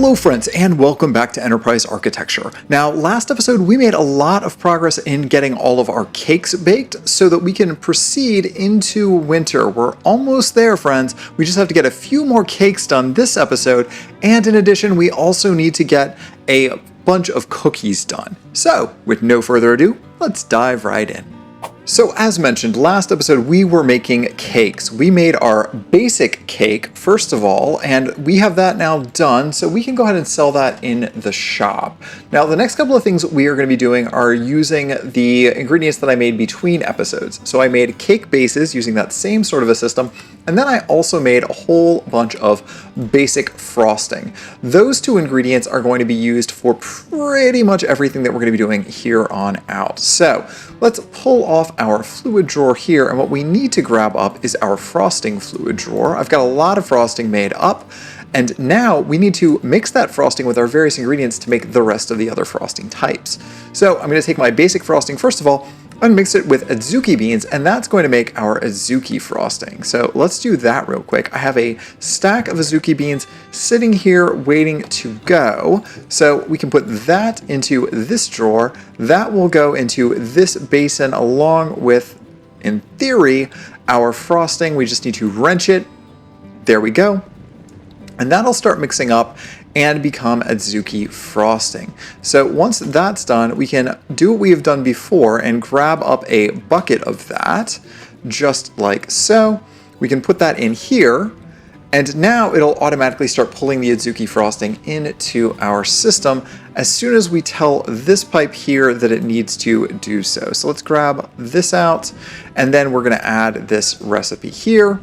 Hello friends, and welcome back to Enterprise Architecture. Now, last episode we made a lot of progress in getting all of our cakes baked so that we can proceed into winter. We're almost there, friends. We just have to get a few more cakes done this episode, and in addition, we also need to get a bunch of cookies done. So, with no further ado, let's dive right in. So as mentioned, last episode we were making cakes. We made our basic cake first of all, and we have that now done, so we can go ahead and sell that in the shop. Now the next couple of things we are going to be doing are using the ingredients that I made between episodes. So I made cake bases using that same sort of a system, and then I also made a whole bunch of basic frosting. Those two ingredients are going to be used for pretty much everything that we're going to be doing here on out. So let's pull off our fluid drawer here, and what we need to grab up is our frosting fluid drawer. I've got a lot of frosting made up, and now we need to mix that frosting with our various ingredients to make the rest of the other frosting types. So I'm going to take my basic frosting first of all, and mix it with Adzuki beans, and that's going to make our Adzuki frosting. So let's do that real quick. I have a stack of Adzuki beans sitting here waiting to go. So we can put that into this drawer. That will go into this basin along with, in theory, our frosting. We just need to wrench it. There we go. And that'll start mixing up and become Adzuki frosting. So once that's done, we can do what we have done before and grab up a bucket of that, just like so. We can put that in here, and now it'll automatically start pulling the Adzuki frosting into our system as soon as we tell this pipe here that it needs to do so. So let's grab this out, and then we're gonna add this recipe here.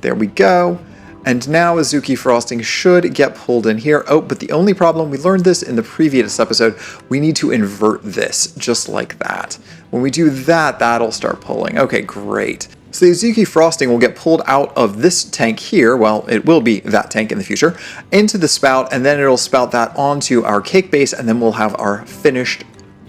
There we go. And now Adzuki frosting should get pulled in here. Oh, but the only problem, we learned this in the previous episode, we need to invert this, just like that. When we do that, that'll start pulling. Okay, great. So the Adzuki frosting will get pulled out of this tank here, well, it will be that tank in the future, into the spout, and then it'll spout that onto our cake base, and then we'll have our finished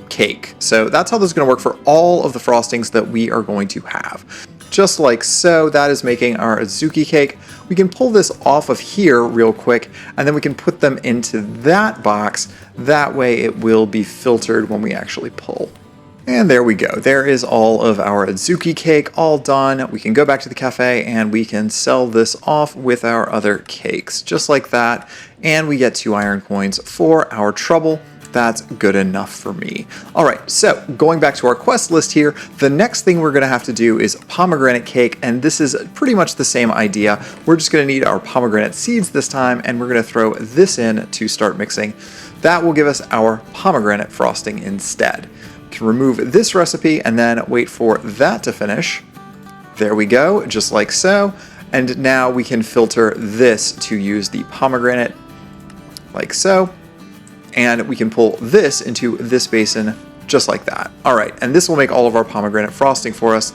cake. So that's how this is going to work for all of the frostings that we are going to have. Just like so, that is making our Adzuki cake. We can pull this off of here real quick, and then we can put them into that box. That way it will be filtered when we actually pull. And there we go. There is all of our Adzuki cake all done. We can go back to the cafe and we can sell this off with our other cakes, just like that. And we get 2 iron coins for our trouble. That's good enough for me. All right, so going back to our quest list here, the next thing we're gonna have to do is pomegranate cake, and this is pretty much the same idea. We're just gonna need our pomegranate seeds this time, and we're gonna throw this in to start mixing. That will give us our pomegranate frosting instead. We can remove this recipe and then wait for that to finish. There we go, just like so. And now we can filter this to use the pomegranate, like so. And we can pull this into this basin just like that. All right, and this will make all of our pomegranate frosting for us,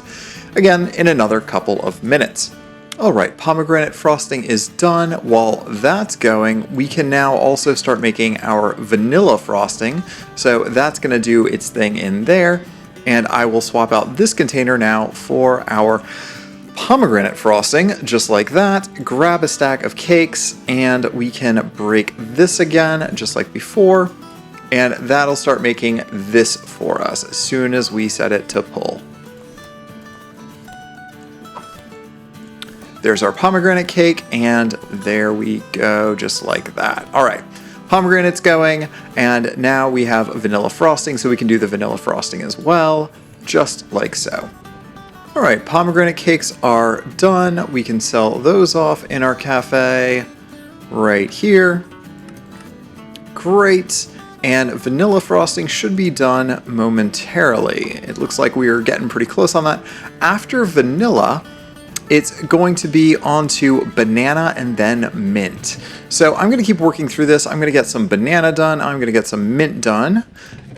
again, in another couple of minutes. All right, pomegranate frosting is done. While that's going, we can now also start making our vanilla frosting. So that's gonna do its thing in there, and I will swap out this container now for our pomegranate frosting, just like that. Grab a stack of cakes, and we can break this again, just like before, and that'll start making this for us as soon as we set it to pull. There's our pomegranate cake, and there we go, just like that. All right, pomegranate's going, and now we have vanilla frosting, so we can do the vanilla frosting as well, just like so. All right, pomegranate cakes are done. We can sell those off in our cafe right here. Great. And vanilla frosting should be done momentarily. It looks like we are getting pretty close on that. After vanilla, it's going to be onto banana and then mint. So I'm going to keep working through this. I'm going to get some banana done. I'm going to get some mint done.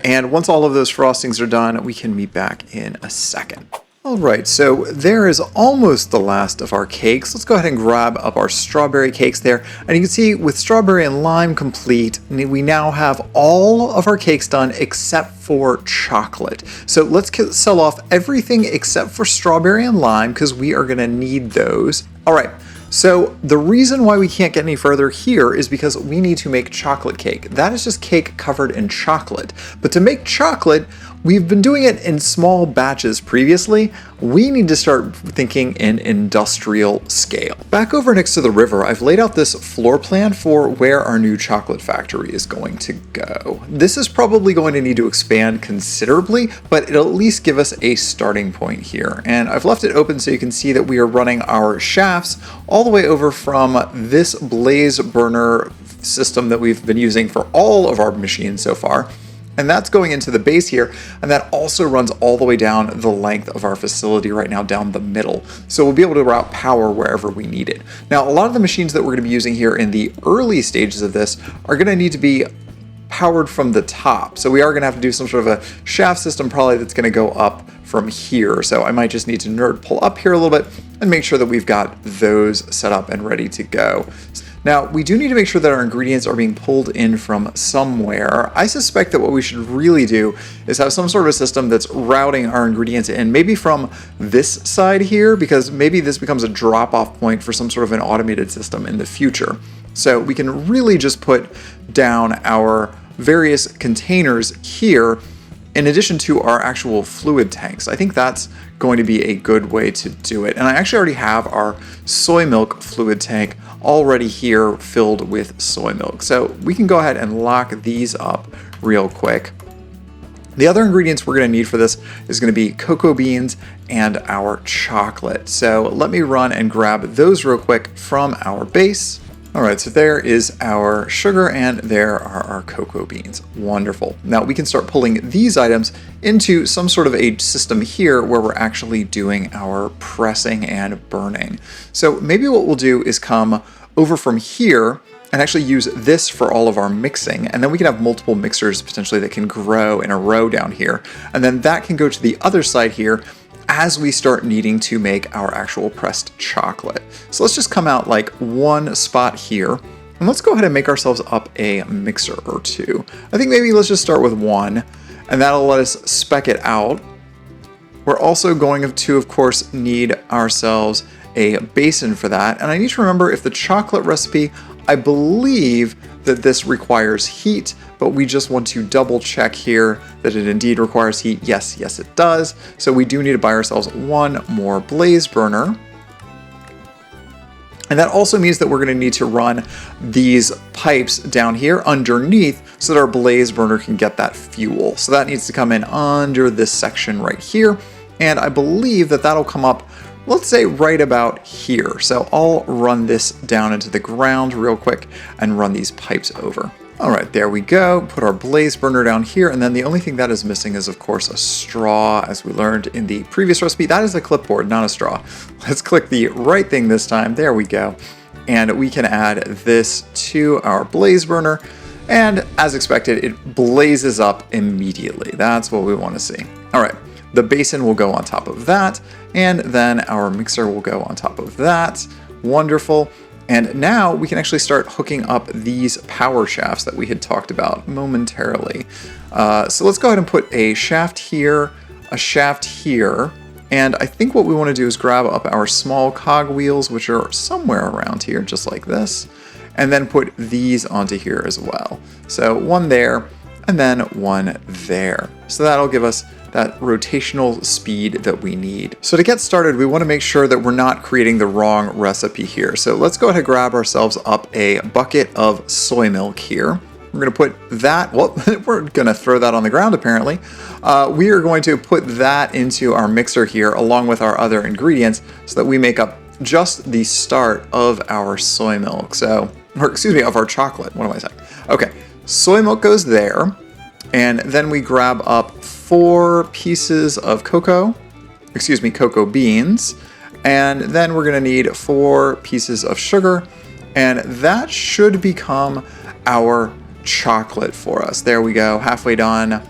And once all of those frostings are done, we can meet back in a second. Alright, so there is almost the last of our cakes. Let's go ahead and grab up our strawberry cakes there. And you can see with strawberry and lime complete, we now have all of our cakes done except for chocolate. So let's sell off everything except for strawberry and lime because we are going to need those. Alright, So the reason why we can't get any further here is because we need to make chocolate cake. That is just cake covered in chocolate. But to make chocolate, we've been doing it in small batches previously. We need to start thinking in industrial scale. Back over next to the river, I've laid out this floor plan for where our new chocolate factory is going to go. This is probably going to need to expand considerably, but it'll at least give us a starting point here. And I've left it open so you can see that we are running our shafts all the way over from this blaze burner system that we've been using for all of our machines so far. And that's going into the base here, and that also runs all the way down the length of our facility right now, down the middle. So we'll be able to route power wherever we need it. Now, a lot of the machines that we're going to be using here in the early stages of this are going to need to be powered from the top. So we are going to have to do some sort of a shaft system probably that's going to go up from here. So I might just need to nerd pull up here a little bit and make sure that we've got those set up and ready to go. Now, we do need to make sure that our ingredients are being pulled in from somewhere. I suspect that what we should really do is have some sort of a system that's routing our ingredients in, maybe from this side here, because maybe this becomes a drop-off point for some sort of an automated system in the future. So we can really just put down our various containers here in addition to our actual fluid tanks. I think that's going to be a good way to do it. And I actually already have our soy milk fluid tank already here filled with soy milk. So we can go ahead and lock these up real quick. The other ingredients we're going to need for this is going to be cocoa beans and our chocolate. So let me run and grab those real quick from our base. All right, so there is our sugar and there are our cocoa beans. Wonderful. Now we can start pulling these items into some sort of a system here where we're actually doing our pressing and burning. So maybe what we'll do is come over from here and actually use this for all of our mixing. And then we can have multiple mixers potentially that can grow in a row down here. And then that can go to the other side here as we start needing to make our actual pressed chocolate. So let's just come out like one spot here, and let's go ahead and make ourselves up a mixer or two. I think maybe let's just start with one, and that'll let us spec it out. We're also going to, of course, need ourselves a basin for that, and I need to remember if the chocolate recipe, I believe that this requires heat, but we just want to double check here that it indeed requires heat. Yes, it does. So we do need to buy ourselves one more blaze burner. And that also means that we're going to need to run these pipes down here underneath so that our blaze burner can get that fuel. So that needs to come in under this section right here. And I believe that that'll come up, let's say right about here. So I'll run this down into the ground real quick and run these pipes over. All right, there we go. Put our blaze burner down here, and then the only thing that is missing is, of course, a straw, as we learned in the previous recipe. That is a clipboard, not a straw. Let's click the right thing this time. There we go. And we can add this to our blaze burner, and as expected, it blazes up immediately. That's what we want to see. All right, the basin will go on top of that, and then our mixer will go on top of that. Wonderful. And now we can actually start hooking up these power shafts that we had talked about momentarily. So let's go ahead and put a shaft here, and I think what we want to do is grab up our small cog wheels, which are somewhere around here, just like this, and then put these onto here as well. So one there, and then one there. So that'll give us that rotational speed that we need. So to get started, we want to make sure that we're not creating the wrong recipe here. So let's go ahead and grab ourselves up a bucket of soy milk here. We're going to put that, well, we're going to throw that on the ground apparently. We are going to put that into our mixer here along with our other ingredients so that we make up just the start of our soy milk. So, or excuse me, of our chocolate. What am I saying? Okay, soy milk goes there. And then we grab up 4 pieces of cocoa beans. And then we're gonna need 4 pieces of sugar. And that should become our chocolate for us. There we go, halfway done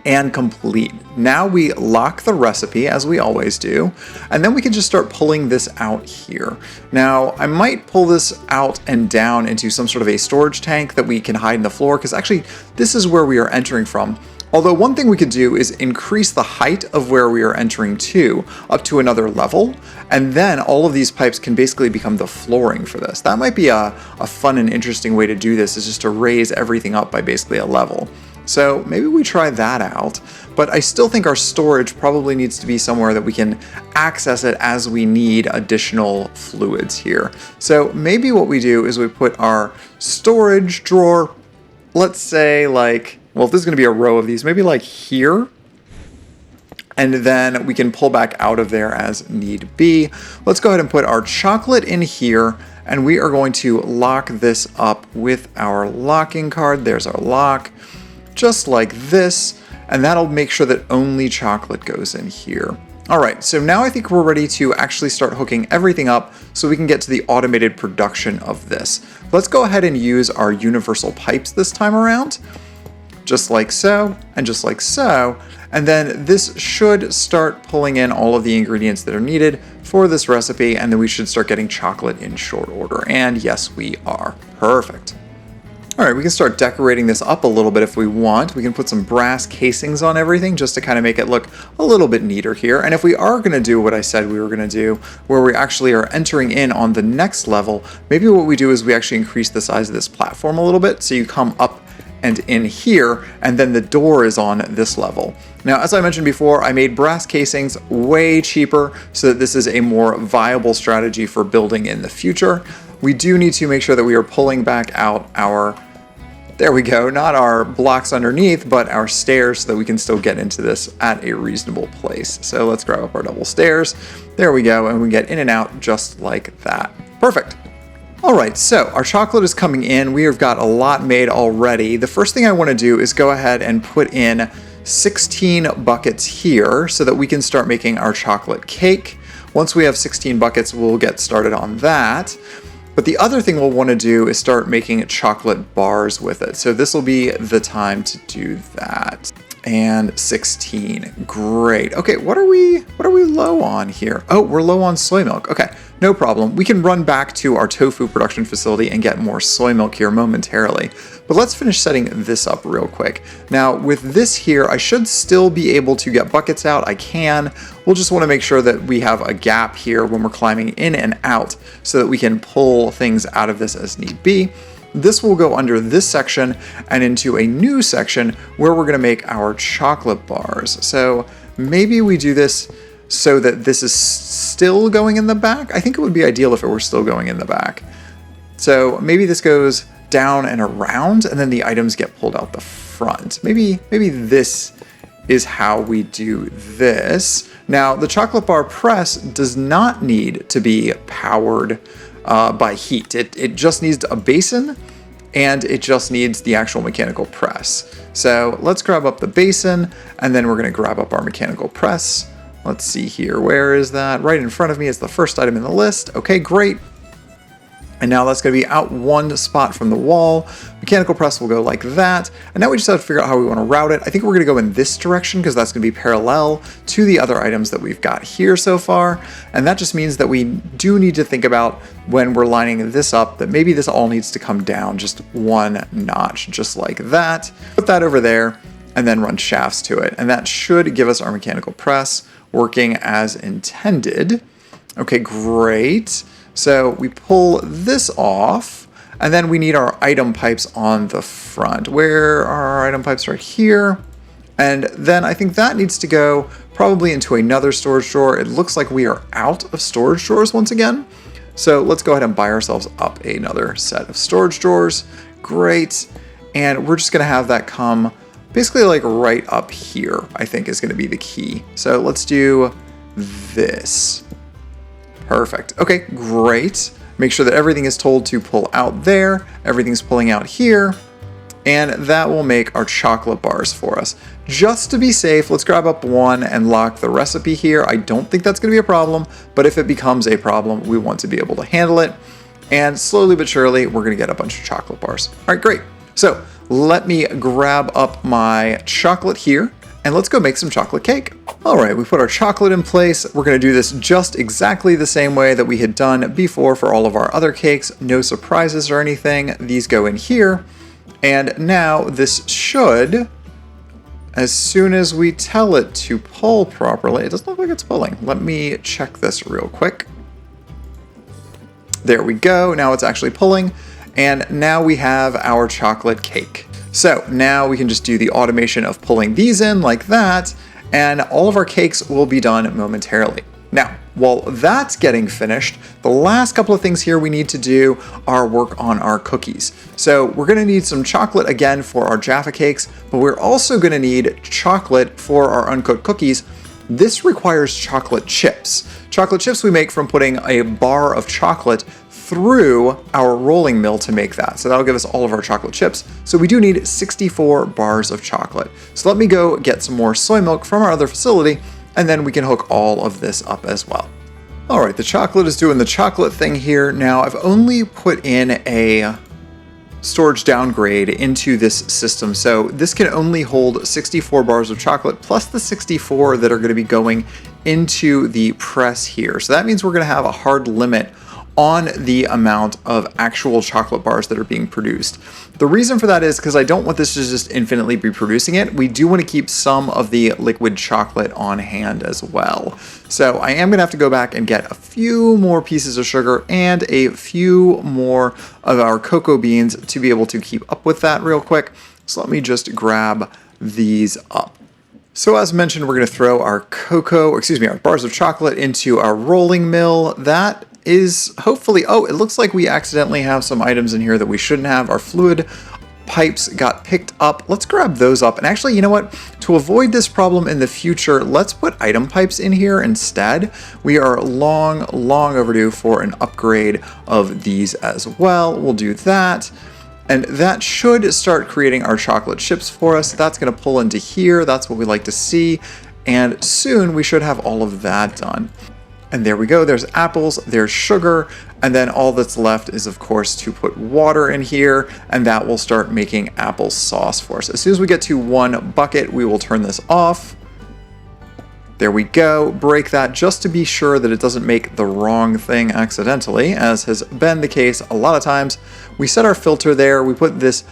and complete. Now we lock the recipe as we always do, and then we can just start pulling this out here. Now I might pull this out and down into some sort of a storage tank that we can hide in the floor, because actually this is where we are entering from. Although one thing we could do is increase the height of where we are entering to up to another level, and then all of these pipes can basically become the flooring for this. That might be a fun and interesting way to do this, is just to raise everything up by basically a level. So maybe we try that out, but I still think our storage probably needs to be somewhere that we can access it as we need additional fluids here. So maybe what we do is we put our storage drawer, let's say like, well, if this is going to be a row of these, maybe like here, and then we can pull back out of there as need be. Let's go ahead and put our chocolate in here, and we are going to lock this up with our locking card. There's our lock, just like this, and that'll make sure that only chocolate goes in here. All right, so now I think we're ready to actually start hooking everything up so we can get to the automated production of this. Let's go ahead and use our universal pipes this time around, just like so, and just like so. And then this should start pulling in all of the ingredients that are needed for this recipe, and then we should start getting chocolate in short order. And yes, we are. Perfect. All right, we can start decorating this up a little bit if we want. We can put some brass casings on everything just to kind of make it look a little bit neater here. And if we are going to do what I said we were going to do, where we actually are entering in on the next level, maybe what we do is we actually increase the size of this platform a little bit. So you come up and in here, and then the door is on this level. Now, as I mentioned before, I made brass casings way cheaper so that this is a more viable strategy for building in the future. We do need to make sure that we are pulling back out our, there we go, not our blocks underneath, but our stairs so that we can still get into this at a reasonable place. So let's grab up our double stairs. There we go, and we get in and out just like that. Perfect. All right, so our chocolate is coming in. We have got a lot made already. The first thing I want to do is go ahead and put in 16 buckets here so that we can start making our chocolate cake. Once we have 16 buckets, we'll get started on that. But the other thing we'll want to do is start making chocolate bars with it. So this will be the time to do that. And 16, great. Okay, what are we low on here? Oh, we're low on soy milk. Okay, no problem. We can run back to our tofu production facility and get more soy milk here momentarily. But let's finish setting this up real quick. Now with this here, I should still be able to get buckets out. I can. We'll just want to make sure that we have a gap here when we're climbing in and out so that we can pull things out of this as need be. This will go under this section and into a new section where we're going to make our chocolate bars. So maybe we do this so that this is still going in the back. I think it would be ideal if it were still going in the back. So maybe this goes down and around, and then the items get pulled out the front. Maybe this is how we do this. Now, the chocolate bar press does not need to be powered by heat. It just needs a basin, and it just needs the actual mechanical press. So let's grab up the basin, and then we're going to grab up our mechanical press. Let's see here, where is that? Right in front of me is the first item in the list. Okay, great. And now that's going to be out one spot from the wall. Mechanical press will go like that. And now we just have to figure out how we want to route it. I think we're going to go in this direction because that's going to be parallel to the other items that we've got here so far. And that just means that we do need to think about when we're lining this up that maybe this all needs to come down just one notch, just like that. Put that over there and then run shafts to it. And that should give us our mechanical press working as intended. Okay, great. So we pull this off, and then we need our item pipes on the front. Where are our item pipes? Right here. And then I think that needs to go probably into another storage drawer. It looks like we are out of storage drawers once again. So let's go ahead and buy ourselves up another set of storage drawers. Great. And we're just going to have that come basically like right up here, I think is going to be the key. So let's do this. Perfect. Okay, great. Make sure that everything is told to pull out there. Everything's pulling out here. And that will make our chocolate bars for us. Just to be safe, let's grab up one and lock the recipe here. I don't think that's going to be a problem, but if it becomes a problem, we want to be able to handle it. And slowly but surely, we're going to get a bunch of chocolate bars. All right, great. So let me grab up my chocolate here. And let's go make some chocolate cake. All right, we put our chocolate in place. We're gonna do this just exactly the same way that we had done before for all of our other cakes. No surprises or anything. These go in here. And now this should as soon as we tell it to pull properly, it doesn't look like it's pulling. Let me check this real quick. There we go. Now it's actually pulling. And now we have our chocolate cake. So now we can just do the automation of pulling these in like that, and all of our cakes will be done momentarily. Now, while that's getting finished, the last couple of things here we need to do are work on our cookies. So we're gonna need some chocolate again for our Jaffa cakes, but we're also gonna need chocolate for our uncooked cookies. This requires chocolate chips. Chocolate chips we make from putting a bar of chocolate through our rolling mill to make that. So that'll give us all of our chocolate chips. So we do need 64 bars of chocolate. So let me go get some more soy milk from our other facility, and then we can hook all of this up as well. All right, the chocolate is doing the chocolate thing here. Now I've only put in a storage downgrade into this system. So this can only hold 64 bars of chocolate plus the 64 that are going to be going into the press here. So that means we're going to have a hard limit on the amount of actual chocolate bars that are being produced. The reason for that is because I don't want this to just infinitely be producing it. We do want to keep some of the liquid chocolate on hand as well. So I am going to have to go back and get a few more pieces of sugar and a few more of our cocoa beans to be able to keep up with that real quick. So let me just grab these up. So as mentioned, we're going to throw our our bars of chocolate into our rolling mill. That is hopefully, oh, it looks like we accidentally have some items in here that we shouldn't have. Our fluid pipes got picked up. Let's grab those up. And actually, you know what? To avoid this problem in the future, let's put item pipes in here instead. We are long overdue for an upgrade of these as well. We'll do that. And that should start creating our chocolate chips for us. That's going to pull into here. That's what we like to see. And soon we should have all of that done. And there we go, there's apples, there's sugar, and then all that's left is, of course, to put water in here, and that will start making applesauce for us. As soon as we get to 1 bucket, we will turn this off. There we go, break that just to be sure that it doesn't make the wrong thing accidentally, as has been the case a lot of times. We set our filter there, we put this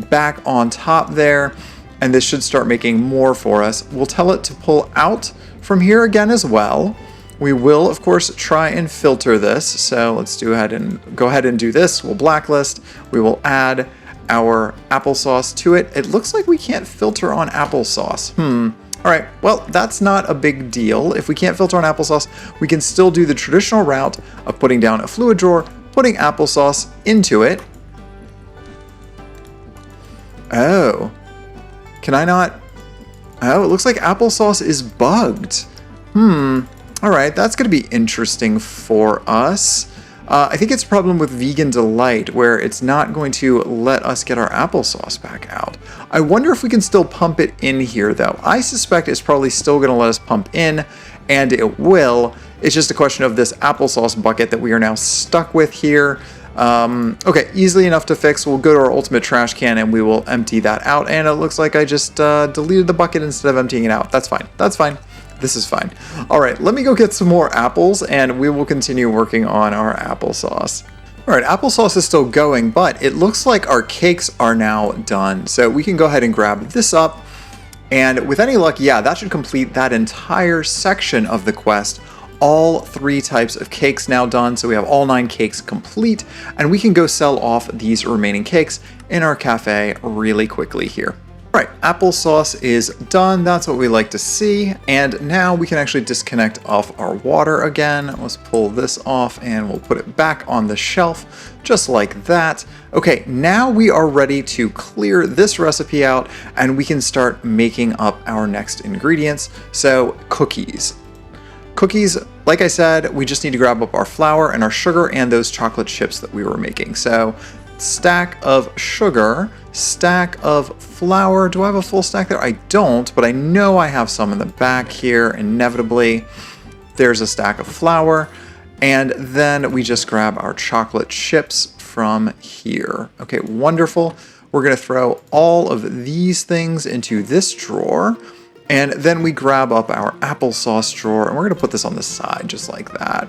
back on top there, and this should start making more for us. We'll tell it to pull out from here again as well. We will, of course, try and filter this. So let's go ahead and do this. We'll blacklist. We will add our applesauce to it. It looks like we can't filter on applesauce. All right, well, that's not a big deal. If we can't filter on applesauce, we can still do the traditional route of putting down a fluid drawer, putting applesauce into it. Oh, can I not? Oh, it looks like applesauce is bugged. All right, that's going to be interesting for us. I think it's a problem with Vegan Delight where it's not going to let us get our applesauce back out. I wonder if we can still pump it in here though. I suspect it's probably still going to let us pump in, and it will. It's just a question of this applesauce bucket that we are now stuck with here. Okay, easily enough to fix. We'll go to our ultimate trash can and we will empty that out. And it looks like I just deleted the bucket instead of emptying it out. That's fine. That's fine. This is fine. All right, let me go get some more apples and we will continue working on our applesauce. All right, applesauce is still going, but it looks like our cakes are now done. So we can go ahead and grab this up. And with any luck, yeah, that should complete that entire section of the quest. All 3 types of cakes now done. So we have all 9 cakes complete, and we can go sell off these remaining cakes in our cafe really quickly here. All right, applesauce is done. That's what we like to see. And now we can actually disconnect off our water again. Let's pull this off and we'll put it back on the shelf just like that. Okay, now we are ready to clear this recipe out and we can start making up our next ingredients. So cookies. Cookies, like I said, we just need to grab up our flour and our sugar and those chocolate chips that we were making. So stack of sugar, stack of flour. Do I have a full stack there? I don't, but I know I have some in the back here, inevitably. There's a stack of flour, and then we just grab our chocolate chips from here. Okay, wonderful. We're gonna throw all of these things into this drawer, and then we grab up our applesauce drawer, and we're gonna put this on the side just like that.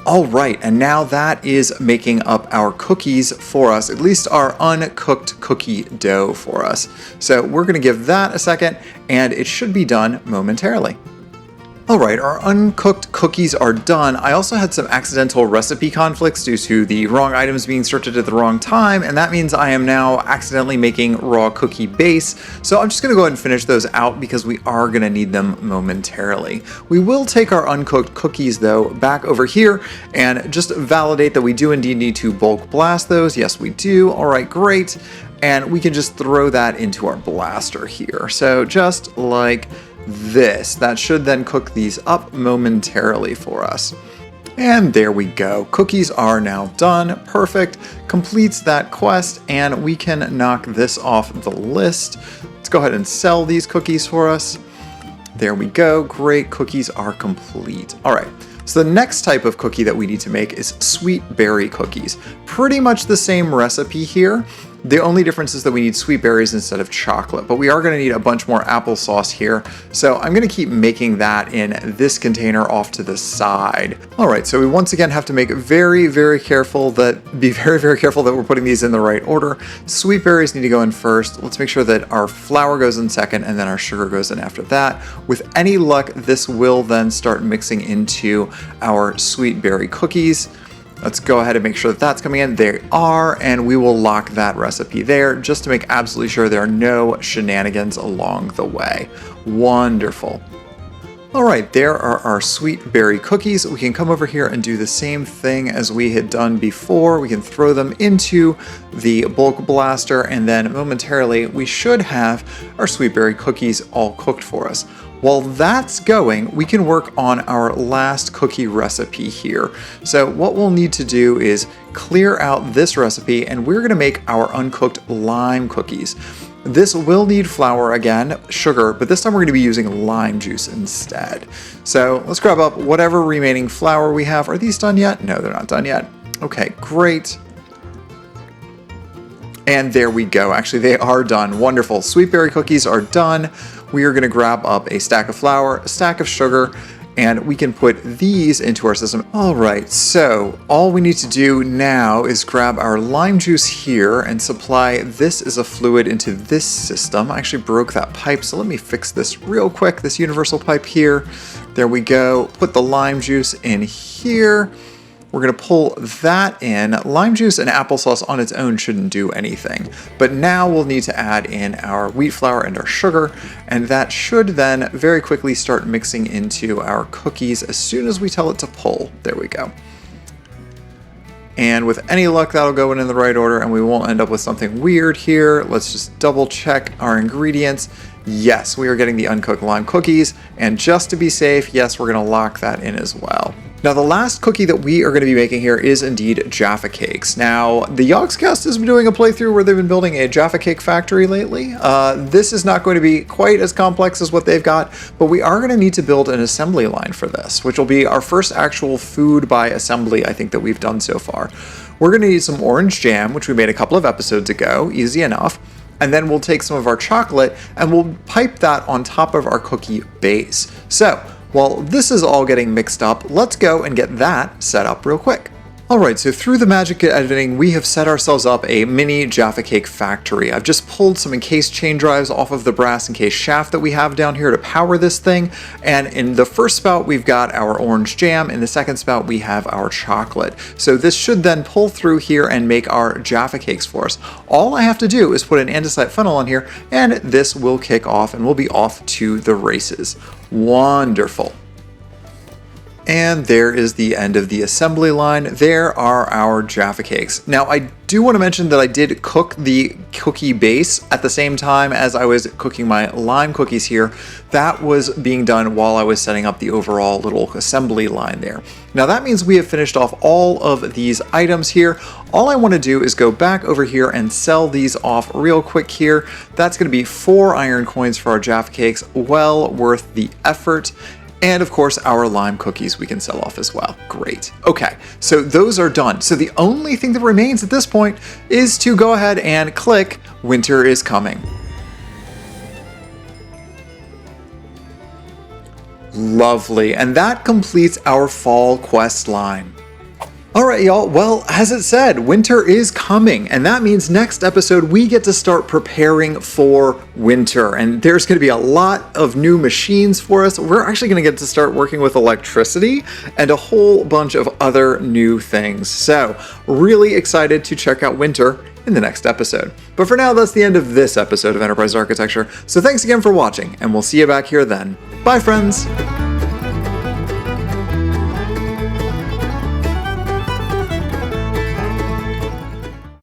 All right, and now that is making up our cookies for us, at least our uncooked cookie dough for us. So we're gonna give that a second, and it should be done momentarily. All right, our uncooked cookies are done. I also had some accidental recipe conflicts due to the wrong items being searched at the wrong time, and that means I am now accidentally making raw cookie base. So I'm just gonna go ahead and finish those out because we are gonna need them momentarily. We will take our uncooked cookies though back over here and just validate that we do indeed need to bulk blast those. Yes, we do. All right, great. And we can just throw that into our blaster here. So just like this. That should then cook these up momentarily for us. And there we go. Cookies are now done. Perfect. Completes that quest, and we can knock this off the list. Let's go ahead and sell these cookies for us. There we go. Great. Cookies are complete. All right. So the next type of cookie that we need to make is sweet berry cookies. Pretty much the same recipe here. The only difference is that we need sweet berries instead of chocolate, but we are going to need a bunch more applesauce here. So I'm going to keep making that in this container off to the side. All right, so we once again have to make be very, very careful that we're putting these in the right order. Sweet berries need to go in first. Let's make sure that our flour goes in second and then our sugar goes in after that. With any luck, this will then start mixing into our sweet berry cookies. Let's go ahead and make sure that that's coming in. They are, and we will lock that recipe there just to make absolutely sure there are no shenanigans along the way. Wonderful. All right, there are our sweet berry cookies. We can come over here and do the same thing as we had done before. We can throw them into the bulk blaster, and then momentarily we should have our sweet berry cookies all cooked for us. While that's going, we can work on our last cookie recipe here. So what we'll need to do is clear out this recipe, and we're gonna make our uncooked lime cookies. This will need flour again, sugar, but this time we're gonna be using lime juice instead. So let's grab up whatever remaining flour we have. Are these done yet? No, they're not done yet. Okay, great. And there we go. Actually, they are done. Wonderful. Sweet berry cookies are done. We are going to grab up a stack of flour, a stack of sugar, and we can put these into our system. All right, so all we need to do now is grab our lime juice here and supply this as a fluid into this system. I actually broke that pipe, so let me fix this real quick, this universal pipe here. There we go. Put the lime juice in here. We're gonna pull that in. Lime juice and applesauce on its own shouldn't do anything, but now we'll need to add in our wheat flour and our sugar, and that should then very quickly start mixing into our cookies as soon as we tell it to pull. There we go. And with any luck, that'll go in the right order and we won't end up with something weird here. Let's just double check our ingredients. Yes, we are getting the uncooked lime cookies, and just to be safe, yes, we're gonna lock that in as well. Now, the last cookie that we are going to be making here is indeed Jaffa Cakes. Now, the Yogscast has been doing a playthrough where they've been building a Jaffa Cake factory lately. This is not going to be quite as complex as what they've got, but we are going to need to build an assembly line for this, which will be our first actual food by assembly, I think, that we've done so far. We're going to need some orange jam, which we made a couple of episodes ago, easy enough. And then we'll take some of our chocolate and we'll pipe that on top of our cookie base. So, while this is all getting mixed up, let's go and get that set up real quick. Alright, so through the magic of editing, we have set ourselves up a mini Jaffa Cake factory. I've just pulled some encased chain drives off of the brass encased shaft that we have down here to power this thing, and in the first spout we've got our orange jam, in the second spout we have our chocolate. So this should then pull through here and make our Jaffa Cakes for us. All I have to do is put an andesite funnel on here, and this will kick off and we'll be off to the races. Wonderful. And there is the end of the assembly line. There are our Jaffa Cakes. Now, I do want to mention that I did cook the cookie base at the same time as I was cooking my lime cookies here. That was being done while I was setting up the overall little assembly line there. Now, that means we have finished off all of these items here. All I want to do is go back over here and sell these off real quick here. That's going to be 4 iron coins for our Jaffa Cakes. Well worth the effort. And of course, our lime cookies we can sell off as well. Great. Okay, so those are done. So the only thing that remains at this point is to go ahead and click Winter is Coming. Lovely, and that completes our fall quest line. Alright, y'all. Well, as it said, winter is coming, and that means next episode we get to start preparing for winter. And there's going to be a lot of new machines for us. We're actually going to get to start working with electricity and a whole bunch of other new things. So, really excited to check out winter in the next episode. But for now, that's the end of this episode of Enterprise Architecture. So thanks again for watching, and we'll see you back here then. Bye, friends!